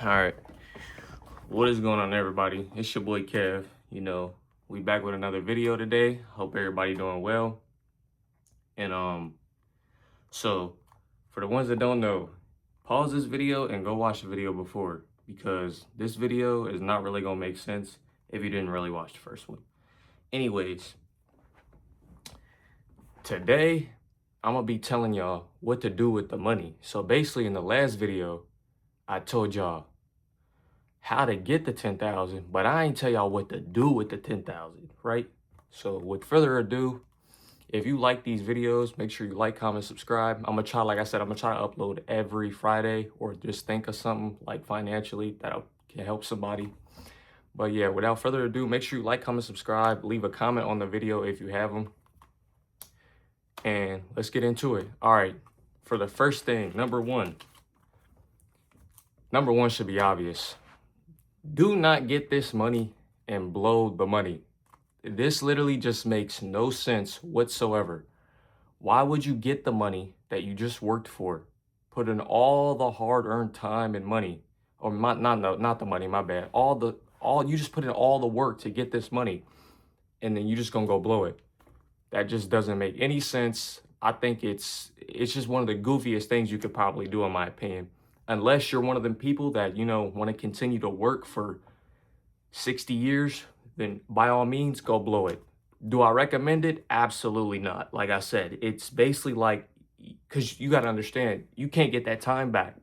All right, what is going on, everybody? It's your boy Kev. We back with another video today. Hope everybody doing well. And so for the ones that don't know, pause this video and go watch the video before, because this video is not really gonna make sense if you didn't really watch the first one. Anyways, today I'm gonna be telling y'all what to do with the money. So basically, in the last video, I told y'all how to get the 10,000, but I ain't tell y'all what to do with the 10,000, right? So with further ado, if you like these videos, make sure you like, comment, subscribe. I'm gonna try, like I said, I'm gonna try to upload every Friday, or just think of something like financially that can help somebody. But yeah, without further ado, make sure you like, comment, subscribe, leave a comment on the video if you have them. And let's get into it. All right, for the first thing, number one should be obvious. Do not get this money and blow the money. This literally just makes no sense whatsoever. Why would you get the money that you just worked for, put in all the hard-earned time and money, or not the money, my bad. You just put in all the work to get this money, and then you just gonna go blow it. That just doesn't make any sense. I think it's just one of the goofiest things you could probably do, in my opinion. Unless you're one of them people that, want to continue to work for 60 years, then by all means, go blow it. Do I recommend it? Absolutely not. Like I said, it's basically like, because you got to understand, you can't get that time back.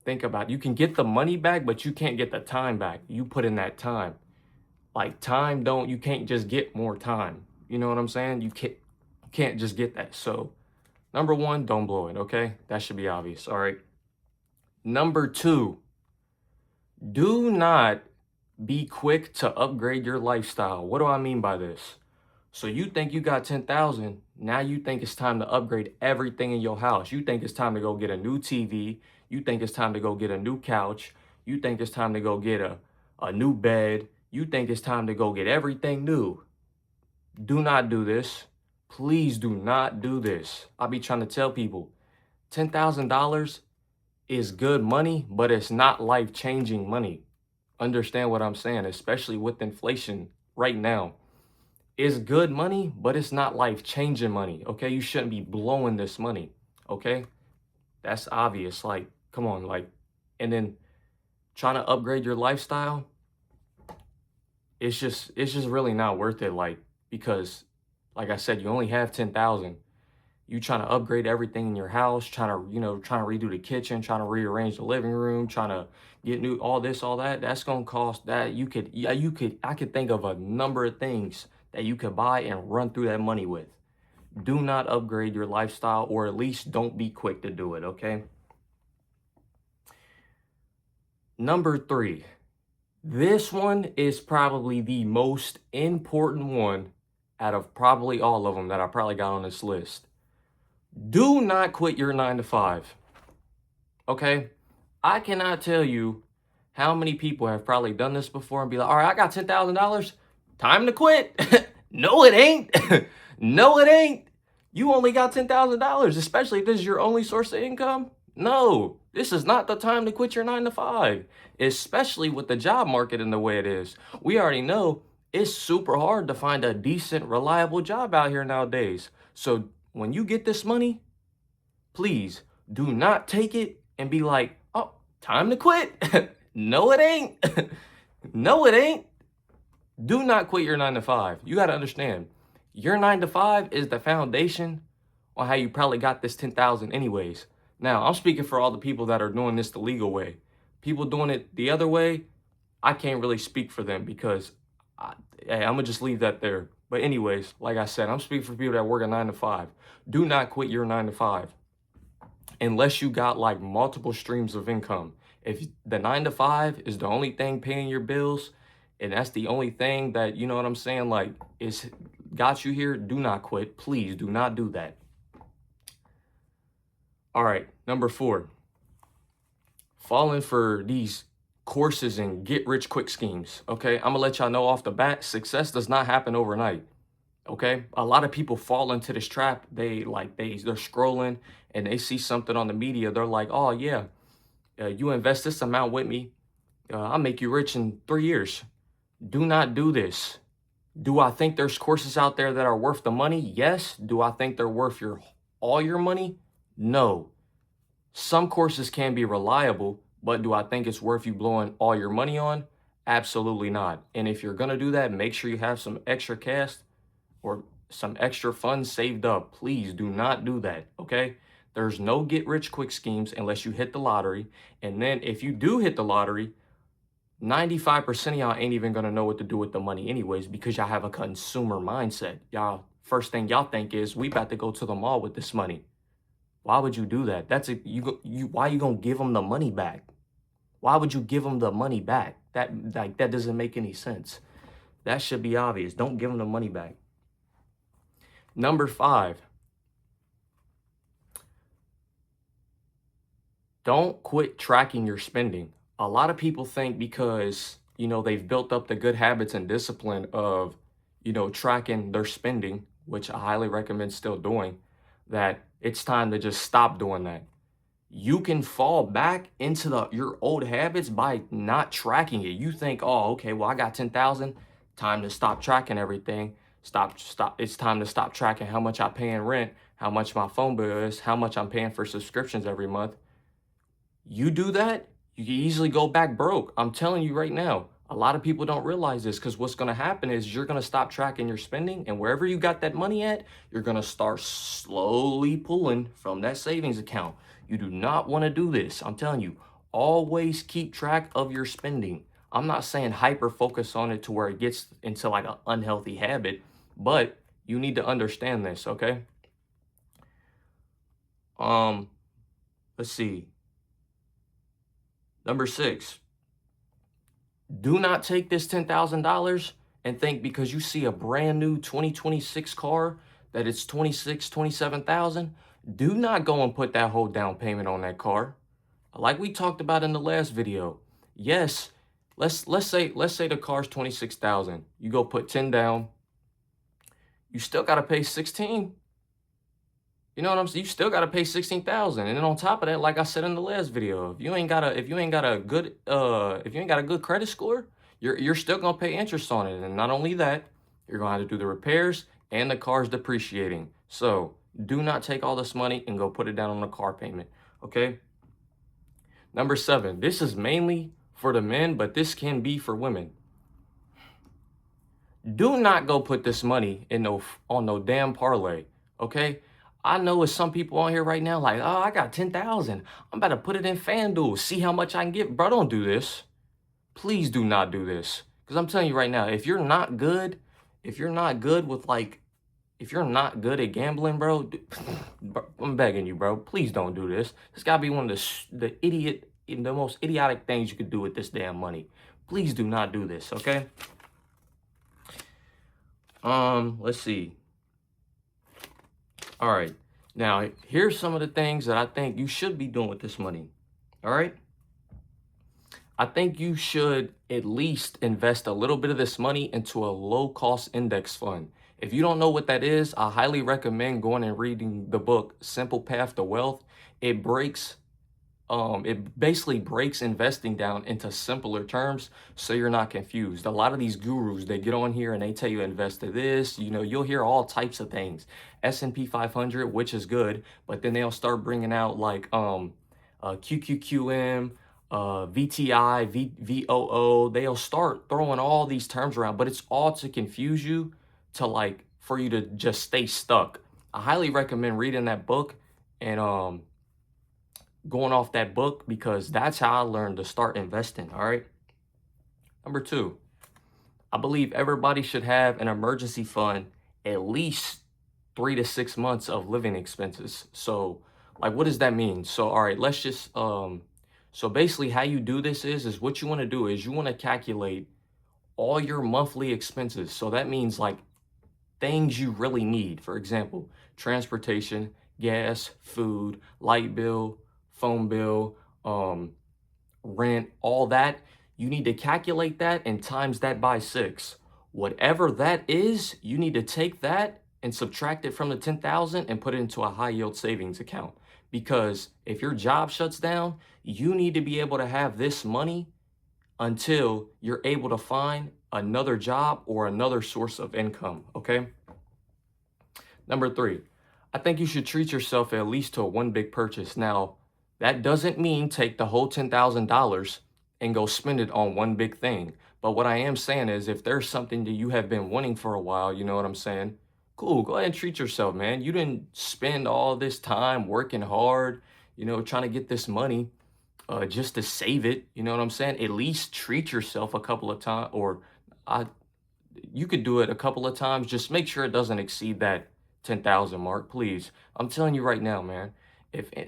Think about it. You can get the money back, but you can't get the time back. You put in that time. Like you can't just get more time. You know what I'm saying? You can't just get that. So number one, don't blow it, okay? That should be obvious, all right? Number two, do not be quick to upgrade your lifestyle. What do I mean by this? So you think you got 10,000, now you think it's time to upgrade everything in your house. You think it's time to go get a new TV. You think it's time to go get a new couch. You think it's time to go get a new bed. You think it's time to go get everything new. Do not do this. Please do not do this. I be trying to tell people, $10,000 is good money, but it's not life-changing money. Understand what I'm saying, especially with inflation right now. It's good money, but it's not life-changing money, okay? You shouldn't be blowing this money, okay? That's obvious. Like, come on, like, and then trying to upgrade your lifestyle, it's just really not worth it, like, because like I said, you only have 10,000. You trying to upgrade everything in your house, trying to redo the kitchen, trying to rearrange the living room, trying to get new, all this, all that. That's going to cost that. I could think of a number of things that you could buy and run through that money with. Do not upgrade your lifestyle, or at least don't be quick to do it, okay? Number three, this one is probably the most important one out of probably all of them that I probably got on this list. Do not quit your 9-to-5, okay? I cannot tell you how many people have probably done this before and be like, all right, I got $10,000, time to quit. No, it ain't. No, it ain't. You only got $10,000, especially if this is your only source of income. No, this is not the time to quit your 9-to-5, especially with the job market in the way it is. We already know it's super hard to find a decent, reliable job out here nowadays. So when you get this money, please do not take it and be like, oh, time to quit. No, it ain't. No, it ain't. Do not quit your 9-to-5. You got to understand, your 9-to-5 is the foundation on how you probably got this 10,000 anyways. Now, I'm speaking for all the people that are doing this the legal way. People doing it the other way, I can't really speak for them, because I'm going to just leave that there. But anyways, like I said, I'm speaking for people that work a 9-to-5. Do not quit your 9-to-5 unless you got like multiple streams of income. If the 9-to-5 is the only thing paying your bills, and that's the only thing that, you know what I'm saying, like, it's got you here, do not quit. Please do not do that. All right, number 4, falling for these courses and get rich quick schemes, okay? I'm gonna let y'all know off the bat, success does not happen overnight, okay? A lot of people fall into this trap. They're scrolling and they see something on the media. They're like, oh yeah, You invest this amount with me, I'll make you rich in 3 years. Do not do this. Do I think there's courses out there that are worth the money? Yes. Do I think they're worth all your money? No. Some courses can be reliable, but do I think it's worth you blowing all your money on? Absolutely not. And if you're going to do that, make sure you have some extra cash or some extra funds saved up. Please do not do that, okay? There's no get rich quick schemes unless you hit the lottery. And then if you do hit the lottery, 95% of y'all ain't even gonna know what to do with the money anyways, because y'all have a consumer mindset. Y'all, first thing y'all think is, we about to go to the mall with this money. Why would you do that? Why you gonna give them the money back? Why would you give them the money back? That doesn't make any sense. That should be obvious. Don't give them the money back. Number 5, don't quit tracking your spending. A lot of people think because, they've built up the good habits and discipline of, tracking their spending, which I highly recommend still doing, that it's time to just stop doing that. You can fall back into your old habits by not tracking it. You think, oh, okay, well, I got 10,000, time to stop tracking everything. Stop. It's time to stop tracking how much I pay in rent, how much my phone bill is, how much I'm paying for subscriptions every month. You do that, you can easily go back broke. I'm telling you right now, a lot of people don't realize this, because what's going to happen is you're going to stop tracking your spending, and wherever you got that money at, you're going to start slowly pulling from that savings account. You do not want to do this. I'm telling you, always keep track of your spending. I'm not saying hyper focus on it to where it gets into like an unhealthy habit, but you need to understand this, okay? Let's see. Number 6, do not take this $10,000 and think because you see a brand new 2026 car that it's 26, 27,000. Do not go and put that whole down payment on that car. Like we talked about in the last video. Yes, let's say the car's 26,000. You go put 10 down. You still got to pay 16. You know what I'm saying? You still got to pay 16,000. And then on top of that, like I said in the last video, if you ain't got a good credit score, you're still going to pay interest on it. And not only that, you're going to have to do the repairs and the car's depreciating. So, do not take all this money and go put it down on a car payment, okay? Number 7, this is mainly for the men, but this can be for women. Do not go put this money on no damn parlay, okay? I know it's some people on here right now like, oh, I got 10,000. I'm about to put it in FanDuel, see how much I can get. Bro, don't do this. Please do not do this. Because I'm telling you right now, if you're not good at gambling, bro, I'm begging you, bro, please don't do this. This gotta be one of the most idiotic things you could do with this damn money. Please do not do this, okay? Let's see. All right, now here's some of the things that I think you should be doing with this money. All right, I think you should at least invest a little bit of this money into a low-cost index fund. If you don't know what that is, I highly recommend going and reading the book Simple Path to Wealth. It basically breaks investing down into simpler terms so you're not confused. A lot of these gurus, they get on here and they tell you invest in this, you'll hear all types of things. S&P 500, which is good, but then they'll start bringing out like QQQM, VTI, VOO. They'll start throwing all these terms around, but it's all to confuse you, for you to just stay stuck. I highly recommend reading that book and going off that book, because that's how I learned to start investing, all right? Number 2, I believe everybody should have an emergency fund, at least 3 to 6 months of living expenses. So, what does that mean? So, all right, let's just, so basically how you do this is what you want to do is you want to calculate all your monthly expenses. So that means things you really need. For example, transportation, gas, food, light bill, phone bill, rent, all that. You need to calculate that and times that by 6. Whatever that is, you need to take that and subtract it from the 10,000 and put it into a high yield savings account. Because if your job shuts down, you need to be able to have this money until you're able to find another job or another source of income, okay? Number three, I think you should treat yourself at least to one big purchase. Now, that doesn't mean take the whole $10,000 and go spend it on one big thing. But what I am saying is if there's something that you have been wanting for a while, you know what I'm saying? Cool, go ahead and treat yourself, man. You didn't spend all this time working hard, trying to get this money just to save it. You know what I'm saying? At least treat yourself a couple of times, or I, you could do it a couple of times. Just make sure it doesn't exceed that 10,000 mark, please. I'm telling you right now, man.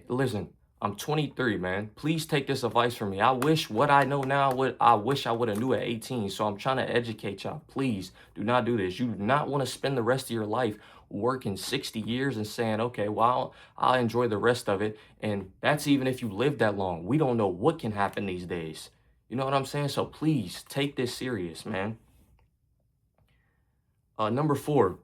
Listen, I'm 23, man. Please take this advice from me. I wish what I know now, what I wish I would have knew at 18. So I'm trying to educate y'all. Please do not do this. You do not want to spend the rest of your life working 60 years and saying, okay, well, I'll enjoy the rest of it. And that's even if you live that long. We don't know what can happen these days. You know what I'm saying? So please take this serious, man. Number four,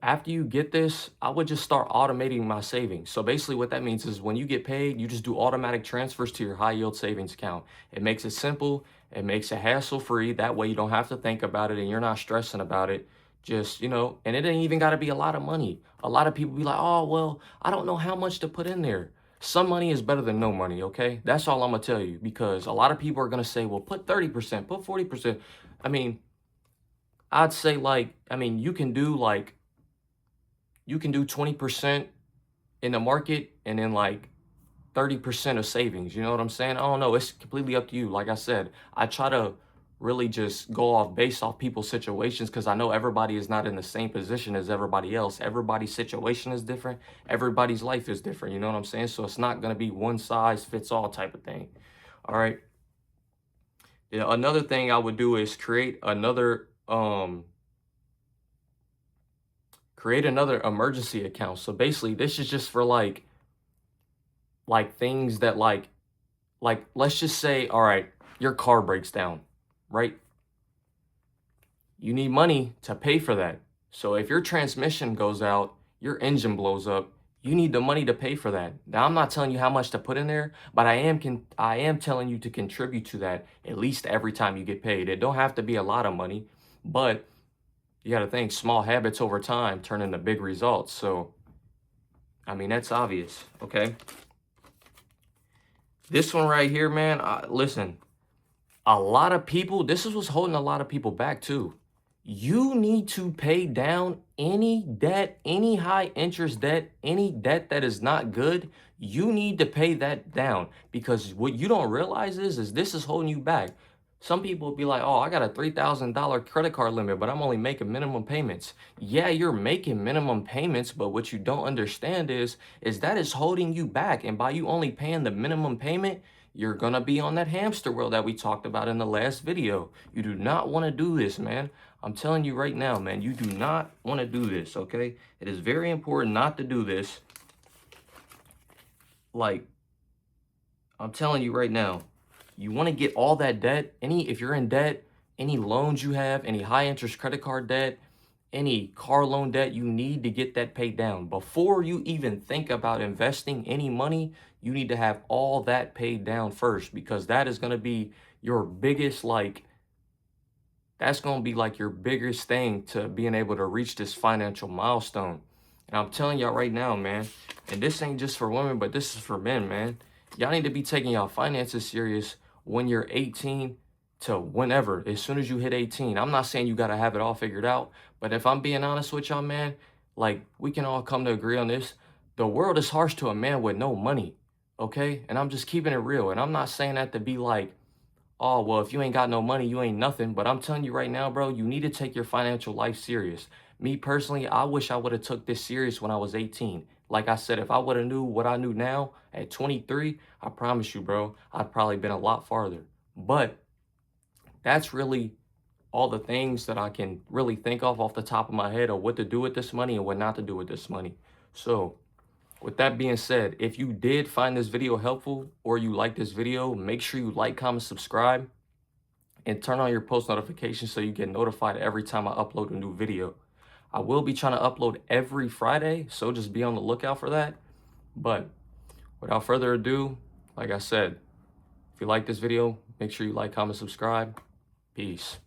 after you get this, I would just start automating my savings. So basically what that means is when you get paid, you just do automatic transfers to your high yield savings account. It makes it simple. It makes it hassle free. That way you don't have to think about it and you're not stressing about it. Just, and it ain't even got to be a lot of money. A lot of people be like, oh, well, I don't know how much to put in there. Some money is better than no money, okay? That's all I'm going to tell you, because a lot of people are going to say, well, put 30%, put 40%. I mean, I'd say you can do 20% in the market and then like 30% of savings. You know what I'm saying? I don't know. It's completely up to you. Like I said, I try to really just go off based off people's situations because I know everybody is not in the same position as everybody else. Everybody's situation is different. Everybody's life is different. You know what I'm saying? So it's not going to be one size fits all type of thing. All right. Yeah, another thing I would do is create another emergency account. So basically this is just for like things that like let's just say, all right, your car breaks down, right? You need money to pay for that. So if your transmission goes out, your engine blows up, you need the money to pay for that. Now I'm not telling you how much to put in there, but I am telling you to contribute to that at least every time you get paid. It don't have to be a lot of money, but you got to think small habits over time turn into big results. So, I mean, that's obvious, okay? This one right here, man, listen, a lot of people, this is what's holding a lot of people back too. You need to pay down any debt, any high interest debt, any debt that is not good. You need to pay that down, because what you don't realize is this is holding you back. Some people will be like, oh, I got a $3,000 credit card limit, but I'm only making minimum payments. Yeah, you're making minimum payments, but what you don't understand is that is holding you back. And by you only paying the minimum payment, you're going to be on that hamster wheel that we talked about in the last video. You do not want to do this, man. I'm telling you right now, man, you do not want to do this, okay? It is very important not to do this. Like, I'm telling you right now, you want to get all that debt, if you're in debt, any loans you have, any high interest credit card debt, any car loan debt, you need to get that paid down. Before you even think about investing any money, you need to have all that paid down first, because that is going to be your biggest, that's going to be like your biggest thing to being able to reach this financial milestone. And I'm telling y'all right now, man, and this ain't just for women, but this is for men, man. Y'all need to be taking y'all finances serious when you're 18 to whenever, as soon as you hit 18. I'm not saying you got to have it all figured out, but if I'm being honest with y'all, man, like, we can all come to agree on this. The world is harsh to a man with no money, okay? And I'm just keeping it real. And I'm not saying that to be like, oh, well, if you ain't got no money, you ain't nothing. But I'm telling you right now, bro, you need to take your financial life serious. Me personally, I wish I would have took this serious when I was 18. Like I said, if I would have knew what I knew now at 23, I promise you, bro, I'd probably been a lot farther. But that's really all the things that I can really think of off the top of my head of what to do with this money and what not to do with this money. So with that being said, if you did find this video helpful or you like this video, make sure you like, comment, subscribe, and turn on your post notifications so you get notified every time I upload a new video. I will be trying to upload every Friday, so just be on the lookout for that. But Without further ado, like I said, if you like this video, make sure you like, comment, subscribe. Peace.